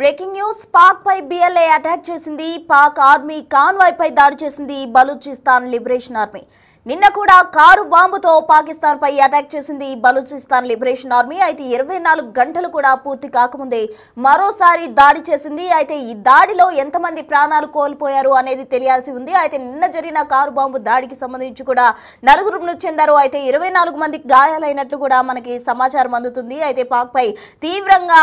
Breaking news Pak పై BLA attack చేసింది. Pak army convoy పై దాడి చేసింది బలూచిస్తాన్ లిబరేషన్ ఆర్మీ. నిన్న కూడా కారు బాంబుతో పాకిస్తాన్ పై అటాక్ చేసింది బలూచిస్తాన్ లిబరేషన్ ఆర్మీ. అయితే 24 గంటలు కూడా పూర్తి కాకముందే మరోసారి దాడి చేసింది. అయితే ఈ దాడిలో ఎంతమంది ప్రాణాలు కోల్పోయారు అనేది తెలియాల్సి ఉంది. అయితే నిన్న జరిగిన కారు బాంబు దాడికి సంబంధించి కూడా 4 మృతి చెందారు. అయితే 24 మందికి గాయాలైనట్లు కూడా మనకి సమాచారం అందుతుంది. అయితే పాక్ పై తీవ్రంగా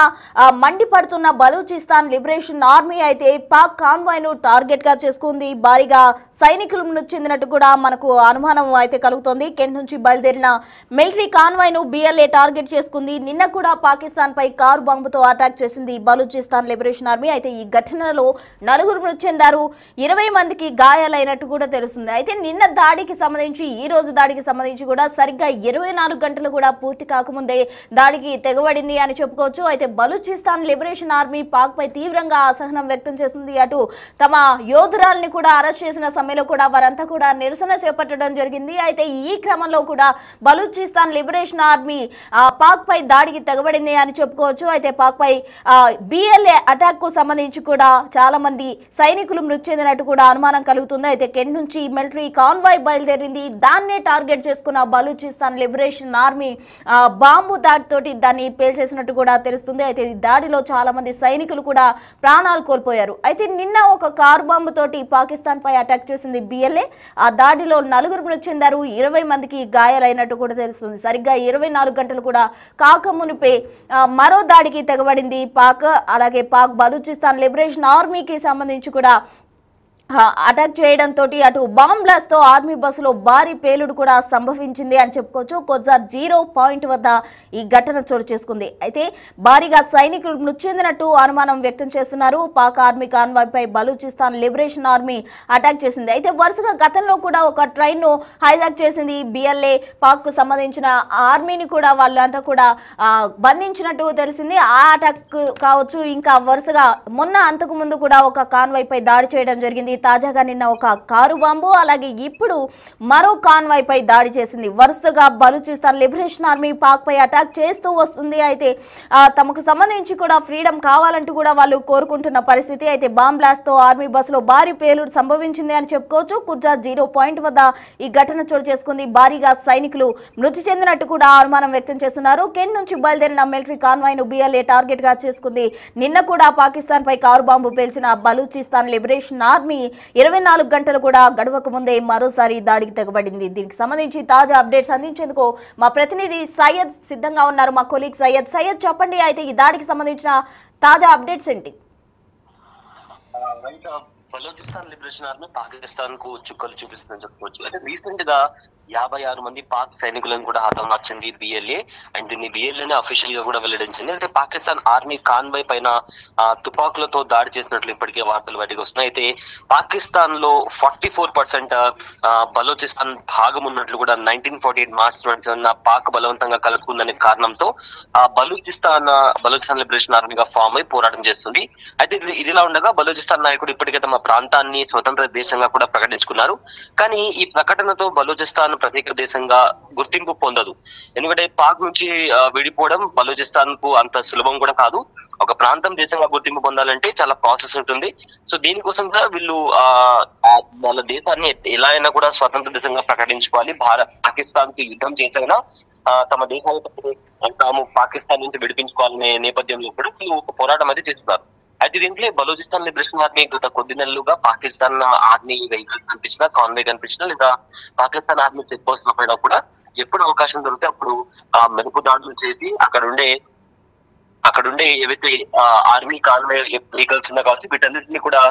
మండిపడుతున్న బలూచిస్తాన్ లిబరేషన్ ఆర్మీ అయితే పాక్ కాన్వాయ్ ను టార్గెట్ గా చేసుకుంది. భారీగా సైనికులు మృతి చెందినట్టు కూడా మనకు అనుమానం అయితే కలుగుతోంది. కెంట్ నుంచి బయలుదేరిన మిలిటరీ కాన్వాయ్ ను బిఎల్ఏ టార్గెట్ చేసుకుంది. నిన్న కూడా పాకిస్తాన్ పై కారు బాంబుతో అటాక్ చేసింది బలూచిస్తాన్ లిబరేషన్ ఆర్మీ. అయితే ఈ ఘటనలో 4 మృతి చెందారు, 20 మందికి గాయాలైనట్టు కూడా తెలుస్తుంది. అయితే నిన్న దాడికి సంబంధించి ఈ రోజు దాడికి సంబంధించి కూడా సరిగ్గా 24 గంటలు కూడా పూర్తి కాకముందే దాడికి తెగబడింది అని చెప్పుకోవచ్చు. అయితే బలూచిస్తాన్ లిబరేషన్ ఆర్మీ పాక్ పై తీవ్రంగా అసహనం వ్యక్తం చేస్తుంది. అటు తమ యోధురాల్ని కూడా అరెస్ట్ చేసిన సమయంలో కూడా వారంతా కూడా నిరసన చేపట్టడం జరిగింది. అయితే ఈ క్రమంలో కూడా బలూచిస్తాన్ లిబరేషన్ ఆర్మీ పాక్ పై దాడికి తెగబడింది అని చెప్పుకోవచ్చు. అయితే పాక్ పై బిఎల్ఏ అటాక్ కు సంబంధించి కూడా చాలా మంది సైనికులు మృతి చెందినట్టు కూడా అనుమానం కలుగుతుంది. అయితే కెంట్ నుంచి మిలిటరీ కాన్వాయ్ బయలుదేరింది. దాన్నే టార్గెట్ చేసుకున్న బలూచిస్తాన్ లిబరేషన్ ఆర్మీ బాంబు దాడితోటి దాన్ని పేల్చేసినట్టు కూడా తెలుస్తుంది. అయితే ఈ దాడిలో చాలా మంది సైనికులు కూడా ప్రాణాలు కోల్పోయారు. అయితే నిన్న ఒక కారు బాంబు తోటి పాకిస్తాన్ పై అటాక్ చేసింది బిఎల్ఏ. ఆ దాడిలో 4 మృతి చెందారు, 20 మందికి గాయాలైనట్టు కూడా తెలుస్తుంది. సరిగ్గా 24 గంటలు కూడా కాకమునిపే మరో దాడికి తెగబడింది పాక్. అలాగే పాక్ బలూచిస్తాన్ లిబరేషన్ ఆర్మీకి సంబంధించి కూడా అటాక్ చేయడంతో అటు బాంబ్ బ్లాస్ట్ తో ఆర్మీ బస్సులో భారీ పేలుడు కూడా సంభవించింది అని చెప్పుకోవచ్చు. కొజ్జార్ 0 పాయింట్ వద్ద ఈ ఘటన చోటు చేసుకుంది. అయితే భారీగా సైనికులు మృతి చెందినట్టు అనుమానం వ్యక్తం చేస్తున్నారు. పాక్ ఆర్మీ కాన్వాయ్ పై బలూచిస్తాన్ లిబరేషన్ ఆర్మీ అటాక్ చేసింది. అయితే వరుసగా గతంలో కూడా ఒక ట్రైన్ ను హైజాక్ చేసింది బిఎల్ఏ. పాక్ కు సంబంధించిన ఆర్మీని కూడా వాళ్ళంతా కూడా బంధించినట్టు తెలిసింది. ఆ అటాక్ కావచ్చు, ఇంకా వరుసగా మొన్న అంతకు ముందు కూడా ఒక కాన్వాయ్ పై దాడి చేయడం జరిగింది. తాజాగా నిన్న ఒక కారు బాంబు, అలాగే ఇప్పుడు మరో కాన్వాయ్ పై దాడి చేసింది. వరుసగా బలూచిస్తాన్ లిబరేషన్ ఆర్మీ పాక్ పై అటాక్ చేస్తూ వస్తుంది. అయితే తమకు సంబంధించి కూడా ఫ్రీడమ్ కావాలంటూ కూడా వాళ్ళు కోరుకుంటున్న పరిస్థితి. అయితే బాంబ్ బ్లాస్ట్ తో ఆర్మీ బస్సులో భారీ పేలుడు సంభవించింది అని చెప్పుకోవచ్చు. కుర్జార్ 0 పాయింట్ వద్ద ఈ ఘటన చోటు చేసుకుంది. భారీగా సైనికులు మృతి చెందినట్టు కూడా అనుమానం వ్యక్తం చేస్తున్నారు. కెంట్ నుంచి బయలుదేరిన మిలిటరీ కాన్వాయ్ ను బిఎల్ఏ టార్గెట్ గా చేసుకుంది. నిన్న కూడా పాకిస్తాన్ పై కారు బాంబు పేల్చిన బలూచిస్తాన్ లిబరేషన్ ఆర్మీ 24 గంటలు కూడా గడవక ముందే మరోసారి దాడికి తెగబడింది. దీనికి సంబంధించి తాజా అప్డేట్స్ అందించేందుకు మా ప్రతినిధి సయ్యద్ సిద్ధంగా ఉన్నారు. మా కొలీగ్ సయ్యద్ చెప్పండి, అయితే ఈ దాడికి సంబంధించిన తాజా అప్డేట్స్ ఏంటి? బలూచిస్తాన్ లిబరేషన్ ఆర్మీ పాకిస్తాన్ కు చుక్కలు చూపిస్తుందని చెప్పుకోవచ్చు. అయితే రీసెంట్ గా 56 మంది పాక్ సైనికులను కూడా హతమార్చింది బిఎల్ఏ. అండ్ దీన్ని బిఎల్ఏనే అఫీషియల్ గా కూడా వెల్లడించింది. అయితే పాకిస్తాన్ ఆర్మీ కాన్వాయ్ పైన తుపాకులతో దాడి చేసినట్లు ఇప్పటికే వార్తలు బయటకు వస్తున్నాయి. అయితే పాకిస్తాన్ లో 44% బలూచిస్తాన్ భాగం ఉన్నట్లు కూడా 1948 మార్చ్ 20 పాక్ బలవంతంగా కలుపుకుందనే కారణంతో బలూచిస్తాన్ లిబరేషన్ ఆర్మీగా ఫామ్ అయి పోరాటం చేస్తుంది. అయితే ఇదిలా ఉండగా బలూచిస్తాన్ నాయకుడు ఇప్పటికే తమ ప్రాంతాన్ని స్వతంత్ర దేశంగా కూడా ప్రకటించుకున్నారు. కానీ ఈ ప్రకటనతో బలూచిస్తాన్ ప్రత్యేక దేశంగా గుర్తింపు పొందదు. ఎందుకంటే పాక్ నుంచి విడిపోవడం బలూచిస్తాన్ కు అంత సులభం కూడా కాదు. ఒక ప్రాంతం దేశంగా గుర్తింపు పొందాలంటే చాలా ప్రాసెస్ ఉంటుంది. సో దీనికోసం కూడా వీళ్ళు వాళ్ళ దేశాన్ని ఎలా అయినా కూడా స్వతంత్ర దేశంగా ప్రకటించుకోవాలి. పాకిస్తాన్ కి యుద్ధం చేసైనా తమ దేశాన్ని తాము పాకిస్తాన్ నుంచి విడిపించుకోవాలనే నేపథ్యంలో కూడా వీళ్ళు ఒక పోరాటం అయితే చేస్తున్నారు. అయితే దీంట్లో బలూచిస్తాన్ లిబరేషన్ ఆర్మీ గత కొద్ది నెలలుగా పాకిస్తాన్ ఆర్మీ వెహికల్స్ కనిపించినా, కాన్వే కనిపించినా, లేదా పాకిస్తాన్ ఆర్మీ చెక్ పోస్ట్ లో పైన కూడా ఎప్పుడు అవకాశం దొరికితే అప్పుడు మెరుపు దాడులు చేసి అక్కడుండే ఏవైతే ఆర్మీ కాన్వే వెహికల్స్ ఉన్నా కాబట్టి వీటన్నిటిని కూడా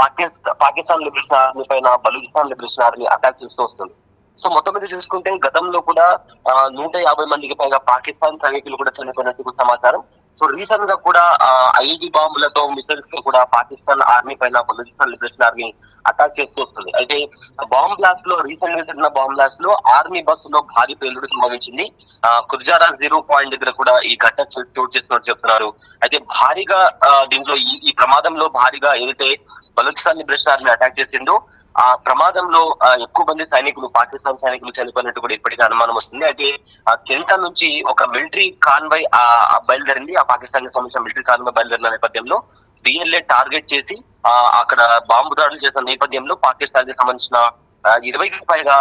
పాకిస్తాన్ లిబరేషన్ ఆర్మీ పైన బలూచిస్తాన్ లిబరేషన్ ఆర్మీ అటాక్ చేస్తూ వస్తుంది. సో మొత్తం మీద చూసుకుంటే గతంలో కూడా 150 మందికి పైగా పాకిస్తాన్ సైనికులు కూడా చనిపోయినట్టు సమాచారం. సో రీసెంట్ గా కూడా ఐఈడీ బాంబులతో మిసైల్స్ తో కూడా పాకిస్తాన్ ఆర్మీ పైన బలూచిస్తాన్ లిబరేషన్ ఆర్మీ అటాక్ చేస్తూ వస్తుంది. అయితే బాంబ్ బ్లాస్ట్ లో రీసెంట్ గా జరిగిన బాంబ్ బ్లాస్ట్ లో ఆర్మీ బస్సులో భారీ పేలుడు సంభవించింది. కుర్జారా 0 పాయింట్ దగ్గర కూడా ఈ ఘటన చోటు చేస్తున్నట్టు చెప్తున్నారు. అయితే భారీగా దీంట్లో ఈ ప్రమాదంలో భారీగా ఏదైతే బలూచిస్తాన్ లిబరేషన్ ఆర్మీ అటాక్ చేసిందో ఆ ప్రమాదంలో ఎక్కువ మంది సైనికులు, పాకిస్తాన్ సైనికులు చనిపోయినట్టు కూడా ఇప్పటికీ అనుమానం వస్తుంది. అయితే ఆ కెంటా నుంచి ఒక మిలిటరీ కాన్వాయ్ బయలుదేరింది. ఆ పాకిస్తాన్ కి సంబంధించిన మిలిటరీ కాన్వాయ్ బయలుదేరిన నేపథ్యంలో బిఎల్ఏ టార్గెట్ చేసి అక్కడ బాంబు దాడులు చేసిన నేపథ్యంలో పాకిస్తాన్ కి సంబంధించిన 20కి పైగా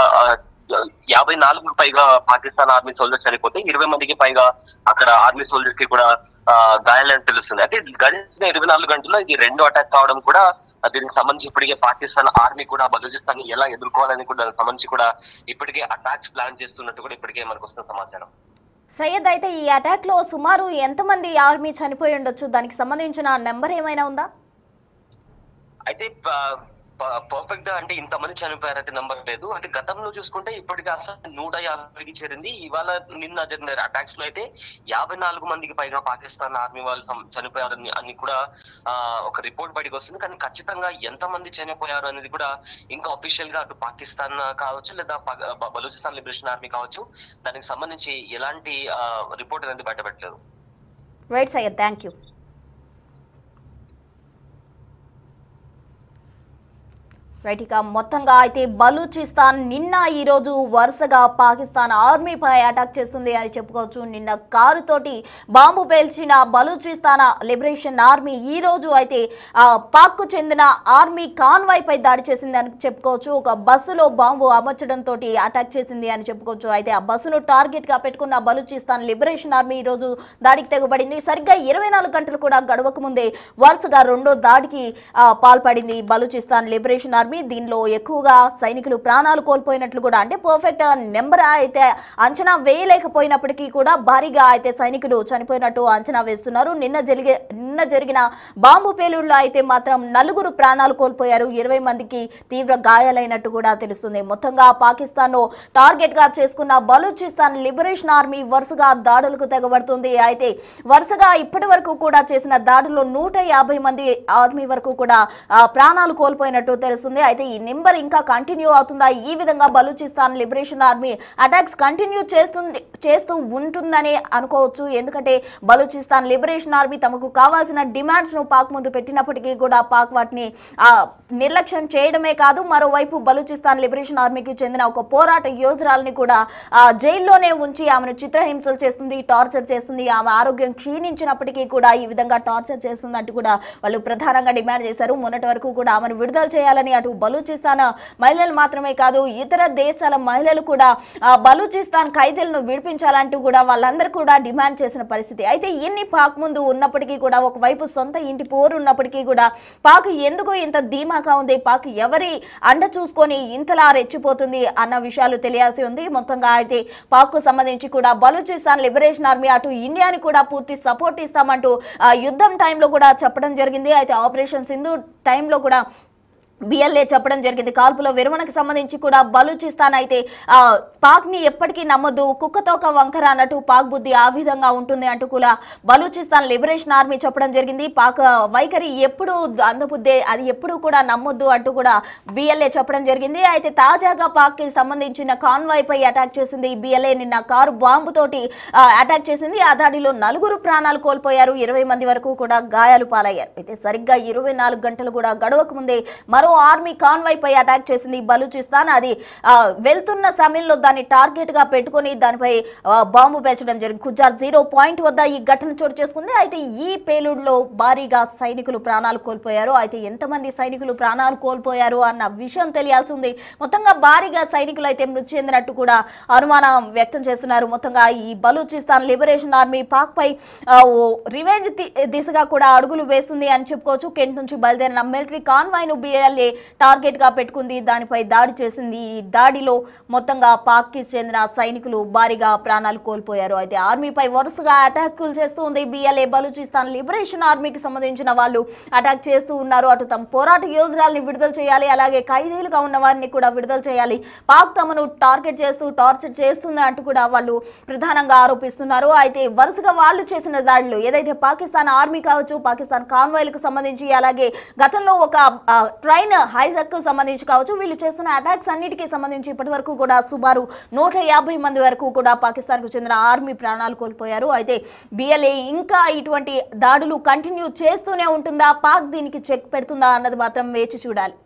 54కు పైగా పాకిస్తాన్ ఆర్మీ సోల్జర్స్ చనిపోతే 20 మందికి పైగా అక్కడ ఆర్మీ సోల్జర్స్ కి కూడా గాయాలని తెలుస్తుంది. అయితే గడిచిన 24 గంటల్లో ఇది రెండో అటాక్ కావడం కూడా దీనికి సంబంధించి ఇప్పటికే పాకిస్తాన్ ఆర్మీ కూడా బలూచిస్తాన్ ఎలా ఎదుర్కోవాలని కూడా దానికి సంబంధించి కూడా ఇప్పటికే అటాక్స్ ప్లాన్ చేస్తున్నట్టు కూడా ఇప్పటికే మనకు వస్తున్న సమాచారం. సయ్యద్, అయితే ఈ అటాక్ లో సుమారు ఎంతమంది ఆర్మీ చనిపోయి ఉండొచ్చు? దానికి సంబంధించిన నెంబర్ ఏమైనా ఉందా? అయితే పర్ఫెక్ట్ గా అంటే ఇంతమంది చనిపోయారైతే నంబర్ లేదు. అయితే గతంలో చూసుకుంటే ఇప్పటికీ అసలు 150కి చేరింది. ఇవాళ నిన్న జరిగిన అటాక్స్ లో అయితే 54 మందికి పైగా పాకిస్తాన్ ఆర్మీ వాళ్ళు చనిపోయారని అని కూడా ఒక రిపోర్ట్ బయటకు వస్తుంది. కానీ ఖచ్చితంగా ఎంత మంది చనిపోయారు అనేది కూడా ఇంకా అఫీషియల్ గా అటు పాకిస్తాన్ కావచ్చు లేదా బలూచిస్తాన్ లిబరేషన్ ఆర్మీ కావచ్చు దానికి సంబంధించి ఎలాంటి రిపోర్ట్ అనేది బయటపెట్టలేదు. Right Syed, thank you. Right, ఇక మొత్తంగా అయితే బలూచిస్తాన్ నిన్న ఈరోజు వరుసగా పాకిస్తాన్ ఆర్మీపై అటాక్ చేస్తుంది అని చెప్పుకోవచ్చు. నిన్న కారుతోటి బాంబు పేల్చిన బలూచిస్తాన్ లిబరేషన్ ఆర్మీ ఈ రోజు అయితే పాక్ కు చెందిన ఆర్మీ కాన్వాయ్ పై దాడి చేసింది అని చెప్పుకోవచ్చు. ఒక బస్సులో బాంబు అమర్చడంతో అటాక్ చేసింది అని చెప్పుకోవచ్చు. అయితే ఆ బస్సును టార్గెట్ గా పెట్టుకున్న బలూచిస్తాన్ లిబరేషన్ ఆర్మీ ఈ రోజు దాడికి తెగబడింది. సరిగ్గా 24 గంటలు కూడా గడవక ముందే వరుసగా రెండో దాడికి పాల్పడింది బలూచిస్తాన్ లిబరేషన్ ఆర్మీ. దీనిలో ఎక్కువగా సైనికులు ప్రాణాలు కోల్పోయినట్లు కూడా, అంటే పర్ఫెక్ట్ నెంబర్ అయితే అంచనా వేయలేకపోయినప్పటికీ కూడా భారీగా అయితే సైనికులు చనిపోయినట్టు అంచనా వేస్తున్నారు. నిన్న జరిగిన బాంబు పేలుళ్లో అయితే మాత్రం 4 ప్రాణాలు కోల్పోయారు, 20 మందికి తీవ్ర గాయాలైనట్టు కూడా తెలుస్తుంది. మొత్తంగా పాకిస్తాన్ టార్గెట్ గా చేసుకున్న బలూచిస్తాన్ లిబరేషన్ ఆర్మీ వరుసగా దాడులకు తెగబడుతుంది. అయితే వరుసగా ఇప్పటి వరకు కూడా చేసిన దాడుల్లో 150 మంది ఆర్మీ వరకు కూడా ప్రాణాలు కోల్పోయినట్టు తెలుస్తుంది. అయితే ఈ నెంబర్ ఇంకా కంటిన్యూ అవుతుందా? ఈ విధంగా Balochistan liberation army attacks continue చేస్తూ ఉంటుందని అనుకోవచ్చు. ఎందుకంటే బలూచిస్తాన్ లిబరేషన్ ఆర్మీ తమకు కావాల్సిన డిమాండ్స్ ను పాక్ ముందు పెట్టినప్పటికీ కూడా పాక్ వాటిని నిర్లక్ష్యం చేయడమే కాదు, మరోవైపు బలూచిస్తాన్ లిబరేషన్ ఆర్మీకి చెందిన ఒక పోరాట యోధురాలని కూడా జైల్లోనే ఉంచి ఆమెను చిత్రహింసలు చేస్తుంది, టార్చర్ చేస్తుంది. ఆమె ఆరోగ్యం క్షీణించినప్పటికీ కూడా ఈ విధంగా టార్చర్ చేస్తుందంటూ కూడా వాళ్ళు ప్రధానంగా డిమాండ్ చేశారు. మొన్నటి వరకు కూడా ఆమెను విడుదల చేయాలని అటు బలూచిస్తాన్ మహిళలు మాత్రమే కాదు ఇతర దేశాల మహిళలు కూడా బలూచిస్తాన్ ఖైదీలను విడిపించాలంటూ కూడా వాళ్ళందరూ కూడా డిమాండ్ చేసిన పరిస్థితి. అయితే ఇన్ని పాక్ ముందు ఉన్నప్పటికీ కూడా ఒకవైపు సొంత ఇంటి పోరు ఉన్నప్పటికీ కూడా పాక్ ఎందుకు ఇంత ధీమాగా ఉంది, పాక్ ఎవరి అండ చూసుకొని ఇంతలా రెచ్చిపోతుంది అన్న విషయాలు తెలియాల్సి ఉంది. మొత్తంగా అయితే పాక్ కు సంబంధించి కూడా బలూచిస్తాన్ లిబరేషన్ ఆర్మీ అటు ఇండియాని కూడా పూర్తి సపోర్ట్ ఇస్తామంటూ యుద్ధం టైంలో కూడా చెప్పడం జరిగింది. అయితే ఆపరేషన్ సింధు టైంలో కూడా బిఎల్ఏ చెప్పడం జరిగింది. కాల్పుల విరమణకు సంబంధించి కూడా బలూచిస్తాన్ అయితే పాక్ ని ఎప్పటికీ నమ్మొద్దు, కుక్కతోక వంకర అన్నట్టు పాక్ బుద్ధి ఆ విధంగా ఉంటుంది అంటూ కూడా బలూచిస్తాన్ లిబరేషన్ ఆర్మీ చెప్పడం జరిగింది. పాక్ వైఖరి ఎప్పుడు అందబుద్దే, అది ఎప్పుడు కూడా నమ్మొద్దు అంటూ కూడా బిఎల్ఏ చెప్పడం జరిగింది. అయితే తాజాగా పాక్ కి సంబంధించిన కాన్వాయ్ పై అటాక్ చేసింది బిఎల్ఏ. నిన్న కారు బాంబు తోటి అటాక్ చేసింది. ఆ దాడిలో 4 ప్రాణాలు కోల్పోయారు, 20 మంది వరకు కూడా గాయాలు పాలయ్యారు. అయితే సరిగ్గా 24 గంటలు కూడా గడవక ముందే మరో ఆర్మీ కాన్వాయ్ పై అటాక్ చేసింది బలూచిస్తాన్. అది వెళ్తున్న సమయంలో దాన్ని టార్గెట్ గా పెట్టుకుని దానిపై బాంబు పేల్చడం జరిగింది. ఖుజార్ 0 పాయింట్ వద్ద ఈ ఘటన చోటు చేసుకుంది. అయితే ఈ పేలుడులో భారీగా సైనికులు ప్రాణాలు కోల్పోయారు. అయితే ఎంతమంది సైనికులు ప్రాణాలు కోల్పోయారు అన్న విషయం తెలియాల్సి ఉంది. మొత్తంగా భారీగా సైనికులు అయితే మృతి చెందినట్టు కూడా అనుమానం వ్యక్తం చేస్తున్నారు. మొత్తంగా ఈ బలూచిస్తాన్ లిబరేషన్ ఆర్మీ పాక్ పై రివెంజ్ దిశగా కూడా అడుగులు వేస్తుంది అని చెప్పుకోవచ్చు. కెంట్ నుంచి బయలుదేరిన మిలిటరీ కాన్వాయ్ ను బిఎల్ఏ టార్గెట్ గా పెట్టుకుంది, దానిపై దాడి చేసింది. ఈ దాడిలో మొత్తంగా పాక్ కి చెందిన సైనికులు భారీగా ప్రాణాలు కోల్పోయారు. అయితే ఆర్మీపై వరుసగా అటాకులు చేస్తూ ఉంది బిఎల్ఏ. బలూచిస్తాన్ లిబరేషన్ ఆర్మీకి సంబంధించిన వాళ్ళు అటాక్ చేస్తూ ఉన్నారు. అటు తమ పోరాట యోధురాలని విడుదల చేయాలి, అలాగే ఖైదీలుగా ఉన్న వారిని కూడా విడుదల చేయాలి. పాక్ తమను టార్గెట్ చేస్తూ టార్చర్ చేస్తుంది అంటూ కూడా వాళ్ళు ప్రధానంగా ఆరోపిస్తున్నారు. అయితే వరుసగా వాళ్ళు చేసిన దాడులు ఏదైతే పాకిస్తాన్ ఆర్మీ కావచ్చు, పాకిస్తాన్ కాన్వాయ్లకు సంబంధించి, అలాగే గతంలో ఒక ట్రైన్ హైజాక్ కు సంబంధించి కావచ్చు, వీళ్ళు చేస్తున్న అటాక్స్ అన్నిటికీ సంబంధించి ఇప్పటి వరకు కూడా సుమారు 150 మంది వరకు కూడా పాకిస్తాన్ కు చెందిన ఆర్మీ ప్రాణాలు కోల్పోయారు. అయితే బిఎల్ఏ ఇంకా ఇటువంటి దాడులు కంటిన్యూ చేస్తూనే ఉంటుందా, పాక్ దీనికి చెక్ పెడుతుందా అన్నది మాత్రం వేచి చూడాలి.